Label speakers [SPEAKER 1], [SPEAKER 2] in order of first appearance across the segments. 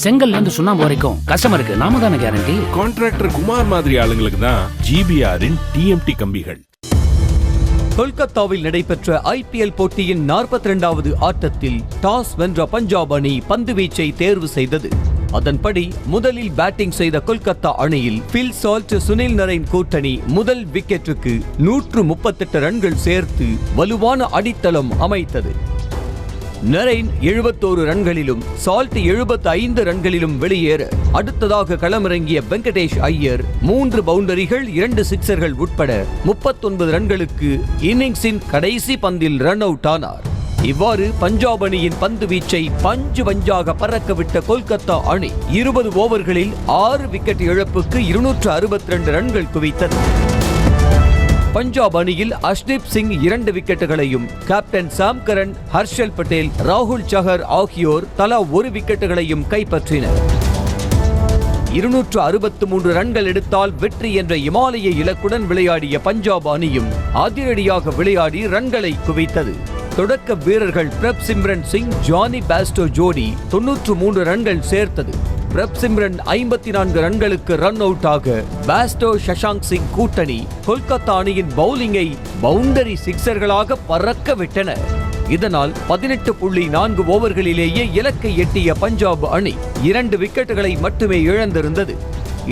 [SPEAKER 1] செங்கல்ல இருந்து சுண்ணாம்பு வரைக்கும் கஸ்டமருக்கு நாம தானே கேரண்டி.
[SPEAKER 2] கான்ட்ராக்டர் குமார் மாதிரி ஆளுங்களுக்கு தான் ஜிபிஆரின் டிஎம்டி கம்பிகள்.
[SPEAKER 3] கொல்கத்தாவில் நடைபெற்ற ஐபிஎல் போட்டியின் 42வது ஆட்டத்தில் டாஸ் வென்ற பஞ்சாப் அணி பந்துவீச்சை தேர்வு செய்தது. அதன்படி முதலில் பேட்டிங் செய்த கொல்கத்தா அணியில் பில் சால்ட், சுனில் நரைன் கூட்டணி முதல் விக்கெட்டுக்கு 138 ரன்கள் சேர்த்து வலுவான அடித்தளம் அமைத்தது. நரைன் 71 ரன்களிலும் சால்ட் 75 ரன்களிலும் வெளியேற அடுத்ததாக களமிறங்கிய வெங்கடேஷ் ஐயர் 3 பவுண்டரிகள் 2 சிக்சர்கள் உட்பட 39 ரன்களுக்கு இன்னிங்ஸின் கடைசி பந்தில் ரன் அவுட் ஆனார். இவ்வாறு பஞ்சாப் அணியின் பந்து வீச்சை பஞ்சு பஞ்சாக பறக்கவிட்ட கொல்கத்தா அணி 20 ஓவர்களில் 6 விக்கெட் இழப்புக்கு 262 ரன்கள் குவித்தது. பஞ்சாப் அணியில் அஷ்தீப் சிங் 2 விக்கெட்டுகளையும் கேப்டன் சாம் கரன், ஹர்ஷல் பட்டேல், ராகுல் சஹர் ஆகியோர் தலா 1 விக்கெட்டுகளையும் கைப்பற்றினர். 263 ரன்கள் எடுத்தால் வெற்றி என்ற இமாலய இலக்குடன் விளையாடிய பஞ்சாப் அணியும் அதிரடியாக விளையாடி ரன்களை குவித்தது. தொடக்க வீரர்கள் பிரப் சிம்ரன் சிங், ஜானி பாஸ்டோ ஜோடி 93 ரன்கள் சேர்த்தது. பிரப் சிம்ரன் 54 ரன்களுக்கு ரன் அவுட் ஆக பாஸ்டோ சஷாங்க் சிங் கூட்டணி கொல்கத்தா அணியின் பவுலிங்கை பவுண்டரி சிக்சர்களாக பறக்க விட்டனர். இதனால் 18.4 ஓவர்களிலேயே இலக்கை எட்டிய பஞ்சாப் அணி 2 விக்கெட்டுகளை மட்டுமே இழந்திருந்தது.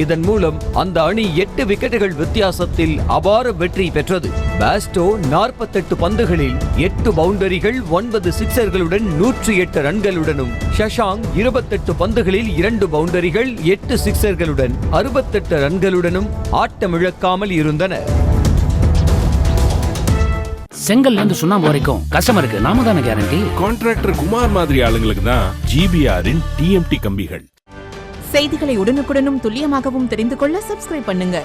[SPEAKER 3] இதன் மூலம் அந்த அணி 8 விக்கெட்டுகள் வித்தியாசத்தில் அபார வெற்றி பெற்றது. பாஸ்டோ 48 பந்துகளில் 8 பவுண்டரிகள் 9 சிக்சர்களுடன் 108 ரன்களுடனும், சஷாங்க் 28 பந்துகளில் 2 பவுண்டரிகள் 8 சிக்சர்களுடன் 68 ரன்களுடனும் ஆட்டமிழக்காமல் இருந்தனர்.
[SPEAKER 1] செங்கல்ல இருந்து சுண்ணாம்பு வரைக்கும் கஸ்டமருக்கு நாம தானே கேரண்டி.
[SPEAKER 2] கான்ட்ராக்டர் குமார் மாதிரி ஆளுங்களுக்கு தான் ஜிபிஆரின் டிஎம்டி கம்பிகள்.
[SPEAKER 4] செய்திகளை உடனுக்குடனும் துல்லியமாகவும் தெரிந்து கொள்ள சப்ஸ்கிரைப் பண்ணுங்க.